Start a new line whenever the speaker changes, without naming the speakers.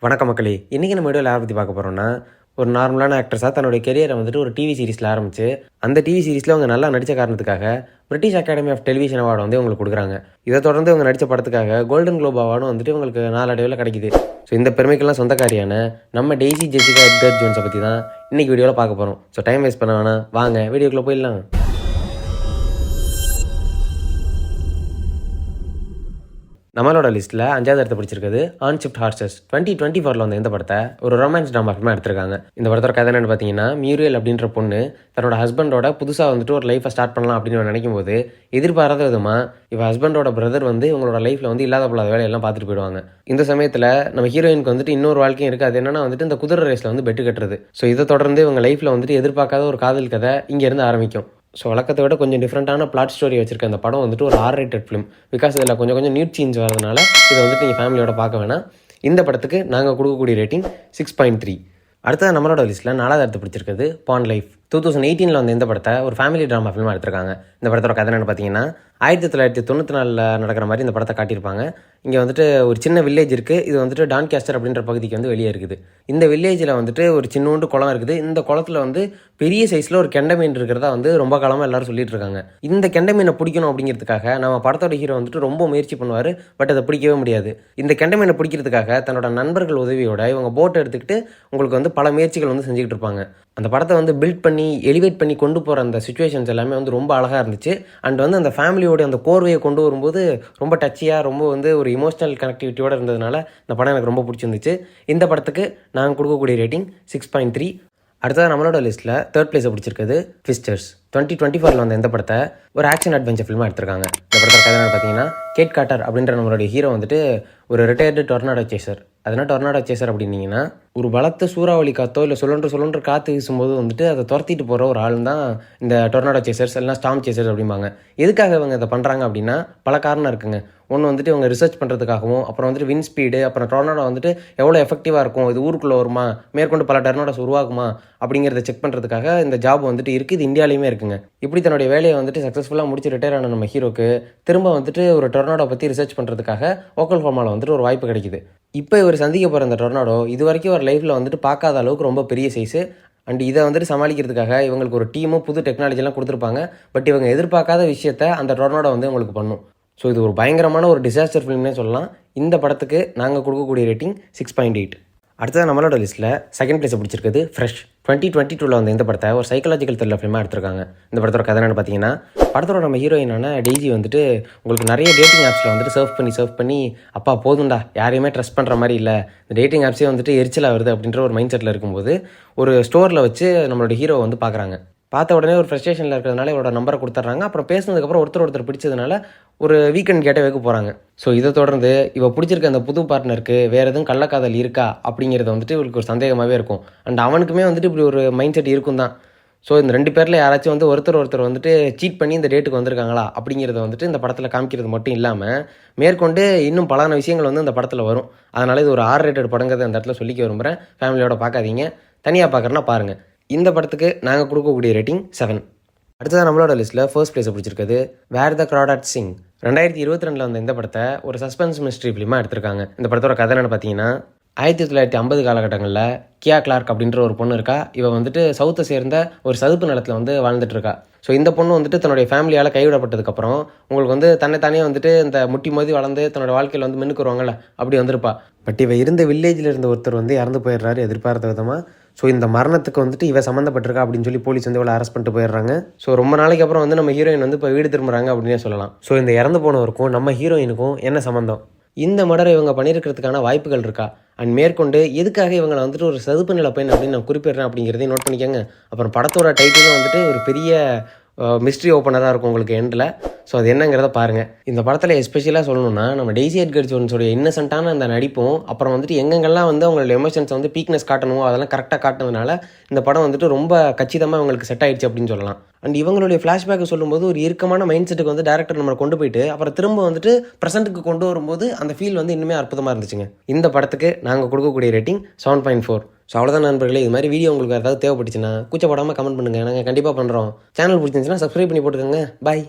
வணக்கம் மக்களே. இன்றைக்கி நம்ம வீடியோவில் யாரை பற்றி பார்க்க போகிறோம்னா, ஒரு நார்மலான ஆக்ட்ரஸாக தன்னுடைய கெரியரை வந்துட்டு ஒரு டிவி சீரிஸில் ஆரம்பித்து அந்த டிவி சீரிஸில் அவங்க நல்லா நடித்த காரணத்துக்காக British Academy of Television award வந்து உங்களுக்கு கொடுக்குறாங்க. இதை தொடர்ந்து அவங்க நடித்த படத்துக்காக கோல்டன் குளோப் அவார்டும் வந்துட்டு உங்களுக்கு நாளடைவில் கிடைக்குது. ஸோ இந்த பெருமைக்கெல்லாம் சொந்தக்காரியான நம்ம டெய்ஸி ஜெசிகா எட்கர் ஜோன்ஸை பற்றி தான் இன்றைக்கி வீடியோவில் பார்க்க போகிறோம். ஸோ டைம் வேஸ்ட் பண்ண வேணாம், வாங்க வீடியோக்குள்ளே போயிடலாம். நம்மளோட லிஸ்ட்டில் 5வது இடத்தை பிடிச்சிருக்குது ஆன் ஷிஃப்ட் ஹார்சஸ். 2024 வந்த இந்த படத்தை ஒரு ரொமான்ஸ் ட்ராமா ஃபில்மாக எடுத்திருக்காங்க. இந்த படத்தோட கதை என்னென்னு பார்த்தீங்கன்னா, மியூரியல் அப்படின்ற பொண்ணு தன்னோட ஹஸ்பண்டோட புதுசாக வந்துட்டு ஒரு லைஃப்பை ஸ்டார்ட் பண்ணலாம் அப்படின்னு நினைக்கும் போது எதிர்பாராத விதமாக இவள் ஹஸ்பண்டோட பிரதர் வந்து இவங்களோட லைஃப்பில் வந்து இல்லாத போலாத வேலையெல்லாம் பார்த்துட்டு போயிடுவாங்க. இந்த சமயத்தில் நம்ம ஹீரோயினுக்கு வந்துட்டு இன்னொரு வாழ்க்கையும் இருக்குது. அது என்னன்னா வந்துட்டு இந்த குதிரை ரேஸில் வந்து பெட்டு கட்டுறது. ஸோ இதை தொடர்ந்து இவங்க லைஃப்பில் வந்துட்டு எதிர்பார்க்காத ஒரு காதல் கதை இங்கேருந்து ஆரம்பிக்கும். ஸோ வழக்கத்தை விட கொஞ்சம் டிஃப்ரெண்ட்டான பிளாட் ஸ்டோரி வச்சிருக்க அந்த படம் வந்துட்டு ஒரு R-rated ஃபிலிம். பிகாஸ் இதில் கொஞ்சம் நியூட் சீன்ஸ் வரதுனால இதை வந்துட்டு நீங்கள் ஃபேமிலியோட பார்க்க வேணாம். இந்த படத்துக்கு நாங்கள் கொடுக்கக்கூடிய ரேட்டிங் 6.3. அடுத்தது நம்மளோட லிஸ்ட்டில் 4வது இடத்தை பிடிச்சிருக்கிறது பான் லைஃப். 2018 வந்த இந்த படத்தை ஒரு ஃபேமிலி ட்ராமா ஃபில்மாக எடுத்திருக்காங்க. இந்த படத்தோட கதை என்னென்னு பார்த்தீங்கன்னா, 1994 நடக்கிற மாதிரி இந்த படத்தை காட்டியிருப்பாங்க. இங்கே வந்துட்டு ஒரு சின்ன வில்லேஜ் இருக்குது. இது வந்துட்டு டான்காஸ்டர் அப்படின்ற பகுதிக்கு வந்து வெளியே இருக்குது. இந்த வில்லேஜில் வந்துட்டு ஒரு சின்னோண்டு குளம் இருக்குது. இந்த குளத்தில் வந்து பெரிய சைஸில் ஒரு கெண்டை மீன் இருக்கிறதா வந்து ரொம்ப காலமாக எல்லாரும் சொல்லிட்டு இருக்காங்க. இந்த கெண்டை மீனை பிடிக்கணும் அப்படிங்கிறதுக்காக நம்ம படத்தோட ஹீரோ வந்துட்டு ரொம்ப முயற்சி பண்ணுவார். பட் அதை பிடிக்கவே முடியாது. இந்த கெண்டை மீனை பிடிக்கிறதுக்காக தன்னோட நண்பர்கள் உதவியோட இவங்க போட்டை எடுத்துக்கிட்டு உங்களுக்கு வந்து பல முயற்சிகள் வந்து செஞ்சுக்கிட்டு இருப்பாங்க. அந்த படத்தை வந்து பில்ட் பண்ணி எலிவேட் பண்ணி கொண்டு போகிற அந்த சுச்சுவேஷன்ஸ் எல்லாமே வந்து ரொம்ப அழகாக இருந்துச்சு. அண்ட் வந்து அந்த ஃபேமிலியோட அந்த கோர்வையை கொண்டு வரும்போது ரொம்ப டச்சியாக, ரொம்ப வந்து ஒரு இமோஷனல் கனெக்டிவிட்டியோடு இருந்ததுனால இந்த படம் எனக்கு ரொம்ப பிடிச்சிருந்துச்சு. இந்த படத்துக்கு நாங்கள் கொடுக்கக்கூடிய ரேட்டிங் 6.3. அடுத்தது நம்மளோட லிஸ்ட்டில் 3rd பிளேஸை பிடிச்சிருக்குது ட்விஸ்டர்ஸ். 2024 வந்த இந்த படத்தை ஒரு ஆக்ஷன் அட்வென்ச்சர் ஃபில்மாக எடுத்திருக்காங்க. இந்த படத்தோட கதை என்னென்னு பார்த்தீங்கன்னா, கேட் கார்ட்டர் அப்படின்ற நம்மளுடைய ஹீரோ வந்துட்டு ஒரு ரிட்டையர்டு டொர்னாடோ சேசர். அதனால் டொர்னாடோ சேசர் அப்படின்னீங்கன்னா ஒரு பலத்த சூறாவளி காற்றோ இல்லை சுழன்று காற்று வீசும்போது வந்துட்டு அதை துரத்திட்டு போகிற ஒரு ஆள் தான் இந்த டொர்னாடோ சேசர்ஸ், இல்லைனா ஸ்டாம் சேசர்ஸ் அப்படிம்பாங்க. எதுக்காக இவங்க இதை பண்ணுறாங்க அப்படின்னா பல காரணம் இருக்குங்க. ஒன்று வந்துட்டு இவங்க ரிசர்ச் பண்ணுறதுக்காகவும், அப்புறம் வந்துட்டு வின் ஸ்பீடு, அப்புறம் டொர்னாடோ வந்துட்டு எவ்வளோ எஃபெக்டிவாக இருக்கும், இது ஊருக்குள்ளே வருமா, மேற்கொண்டு பல டொர்னாடோஸ் உருவாகுமா அப்படிங்கிறத செக் பண்ணுறதுக்காக இந்த ஜாப் வந்துட்டு இருக்குது. இது இந்தியாவிலையுமே இருக்குங்க. இப்படி தன்னுடைய வேலையை வந்துட்டு சக்ஸஸ்ஃபுல்லாக முடிச்சு ரிட்டையர் ஆன நம்ம ஹீரோக்கு திரும்ப வந்துட்டு ஒரு டொர்னாடோ பற்றி ரிசர்ச் பண்ணுறதுக்காக ஓக்லஹோமாவில் வந்துட்டு ஒரு வாய்ப்பு கிடைக்குது. இப்போ இவர் சந்திக்க போகிற அந்த டொர்னாடோ இது வரைக்கும் ஒரு லைஃப்பில் வந்துட்டு பார்க்காத அளவுக்கு ரொம்ப பெரிய சைஸு. அண்ட் இதை வந்துட்டு சமாளிக்கிறதுக்காக இவங்களுக்கு ஒரு டீமும் புது டெக்னாலஜிலாம் கொடுத்துருப்பாங்க. பட் இவங்க எதிர்பார்க்காத விஷயத்தை அந்த டொர்னாடோ வந்து உங்களுக்கு பண்ணும். ஸோ இது ஒரு பயங்கரமான ஒரு டிசாஸ்டர் ஃபிலிம்னே சொல்லலாம். இந்த படத்துக்கு நாங்கள் கொடுக்கக்கூடிய ரேட்டிங் 6.8. அடுத்தது நம்மளோட லிஸ்ட்டில் 2nd பிளேஸை பிடிச்சிருக்குது ஃப்ரெஷ். 2022 வந்த இந்த படத்தை ஒரு சைக்காலஜிக்கல் த்ரில்லர் ஃபிலிமாக எடுத்திருக்காங்க. இந்த படத்தோட கதை என்னென்னு பார்த்தீங்கன்னா, படத்தோட நம்ம ஹீரோயினான டெய்ஸி வந்துட்டு உங்களுக்கு நிறைய டேட்டிங் ஆப்ஸில் வந்துட்டு சர்ஃப் பண்ணி அப்பா போதும்டா, யாரையுமே ட்ரஸ்ட் பண்ணுற மாதிரி இல்லை, இந்த டேட்டிங் ஆப்ஸே வந்துட்டு எரிச்சலாக வருது அப்படின்ற ஒரு மைண்ட் செட்டில் இருக்கும்போது ஒரு ஸ்டோரில் வச்சு நம்மளோட ஹீரோ வந்து பார்க்குறாங்க. பார்த்த உடனே ஒரு ஃப்ரஸ்ட்ரேஷனில் இருக்கிறதுனால இவரோட நம்பரை கொடுத்துட்றாங்க. அப்புறம் பேசினதுக்கப்புறம் ஒருத்தர் பிடிச்சதுனால ஒரு வீக்கெண்ட் கேட்டே வைக்க போகிறாங்க. ஸோ இதை தொடர்ந்து இவ பிடிச்சிருக்க அந்த புது பார்ட்னருக்கு வேறு எதுவும் கள்ளக்காதல் இருக்கா அப்படிங்கிறத வந்துட்டு இவருக்கு ஒரு சந்தேகமாகவே இருக்கும். அண்ட் அவனுக்குமே வந்துட்டு இப்படி ஒரு மைண்ட் செட் இருக்கும் தான். ஸோ இந்த 2 பேரில் யாராச்சும் வந்து ஒருத்தர் வந்துட்டு சீட் பண்ணி இந்த டேட்டுக்கு வந்திருக்காங்களா அப்படிங்கிறத வந்துட்டு இந்த படத்தில் காமிக்கிறது மட்டும் இல்லாமல் மேற்கொண்டு இன்னும் பலான விஷயங்கள் வந்து இந்த படத்தில் வரும். அதனால் இது ஒரு R-rated படங்கிறத அந்த இடத்துல சொல்லிக்க விரும்புகிறேன். ஃபேமிலியோட பார்க்காதீங்க, தனியாக பார்க்குறேன்னா பாருங்கள். இந்த படத்துக்கு நாங்கள் கொடுக்கக்கூடிய ரேட்டிங் 7. அடுத்ததாக நம்மளோட லிஸ்ட்டில் 1st பிளேஸை பிடிச்சிருக்குது வேர் த க்ரௌடட் சிங். 2022 வந்த இந்த படத்தை ஒரு சஸ்பென்ஸ் மிஸ்ட்ரி ஃபிலிமாக எடுத்திருக்காங்க. இந்த படத்தோட கதை என்னென்னு பார்த்தீங்கன்னா, 1950 காலகட்டங்களில் கியா கிளார்க் அப்படின்ற ஒரு பொண்ணு இருக்கா. இவள் வந்துட்டு சவுத்தை சேர்ந்த ஒரு சதுப்பு நிலத்தில் வந்து வாழ்ந்துட்டு இருக்கா. ஸோ இந்த பொண்ணு வந்துட்டு தன்னுடைய ஃபேமிலியால் கைவிடப்பட்டதுக்கப்புறம் உங்களுக்கு வந்து தன்னைத்தானே வந்துட்டு இந்த முட்டி மோதி வளர்ந்து தன்னோட வாழ்க்கையில் வந்து மின்னுக்கு வருவாங்கள்ல, அப்படி வந்திருப்பா. பட் இவ இருந்த வில்லேஜில் இருந்த ஒருத்தர் வந்து இறந்து போயிடுறாரு எதிர்பார்த்த விதமாக. ஸோ இந்த மரணத்துக்கு வந்துட்டு இவ சம்மந்தப்பட்டிருக்கா அப்படின்னு சொல்லி போலீஸ் வந்து இவளை அரெஸ்ட் பண்ணிட்டு போயிடுறாங்க. ஸோ ரொம்ப நாளைக்கு அப்புறம் வந்து நம்ம ஹீரோயின் வந்து இப்போ வீடு திரும்புறாங்க அப்படின்னே சொல்லலாம். ஸோ இந்த இறந்து போனவருக்கும் நம்ம ஹீரோயினுக்கும் என்ன சம்மந்தம், இந்த மர்டரை இவங்க பண்ணியிருக்கிறதுக்கான வாய்ப்புகள் இருக்கா, அண்ட் மேற்கொண்டு எதுக்காக இவங்களை வந்துட்டு ஒரு சதுப்பு நில பெண் அப்படின்னு நான் குறிப்பிடுறேன் அப்படிங்கிறதையும் நோட் பண்ணிக்கோங்க. அப்புறம் படத்தோட டைட்டிலும் வந்துட்டு ஒரு பெரிய மிஸ்ட்ரி ஓப்பனராக இருக்கும் உங்களுக்கு எண்டில். ஸோ அது என்னங்கிறத பாருங்கள். இந்த படத்தில் எஸ்பெஷலாக சொல்லணும்னா நம்ம டெய்ஸி எட்கர் ஜோன்ஸோடைய இன்னசென்ட்டான அந்த நடிப்பும், அப்புறம் வந்துட்டு எங்கெங்கெல்லாம் வந்து அவங்களோட எமோஷன்ஸை வந்து பீக்னஸ் காட்டணுமோ அதெல்லாம் கரெக்டாக காட்டினதுனால இந்த படம் வந்துட்டு ரொம்ப கச்சிதமாக இவங்களுக்கு செட் ஆகிடுச்சு அப்படின்னு சொல்லலாம். அண்ட் இவங்களுடைய ஃப்ளாஷ்பேக் சொல்லும்போது ஒரு இறுக்கமான மைண்ட் செட்டுக்கு வந்து டேரக்டர் நம்மளை கொண்டு போயிட்டு அப்புறம் திரும்ப வந்துட்டு ப்ரெசென்ட்டுக்கு கொண்டு வரும்போது அந்த ஃபீல் வந்து இன்னுமே அற்புதமாக இருந்துச்சுங்க. இந்த படத்துக்கு நாங்கள் கொடுக்கக்கூடிய ரேட்டிங் 7.4. ஸோ அவ்வளோதான் நண்பர்களே. இது மாதிரி வீடியோ உங்களுக்கு ஏதாவது தேவைப்பட்டுச்சுன்னா கூச்சப்படாமல் கமெண்ட் பண்ணுங்கள், நாங்கள் கண்டிப்பாக பண்ணுறோம். சேனல் பிடிச்சிருந்துச்சுன்னா சப்ஸ்கிரைப் பண்ணி போட்டுக்கோங்க. பாய்.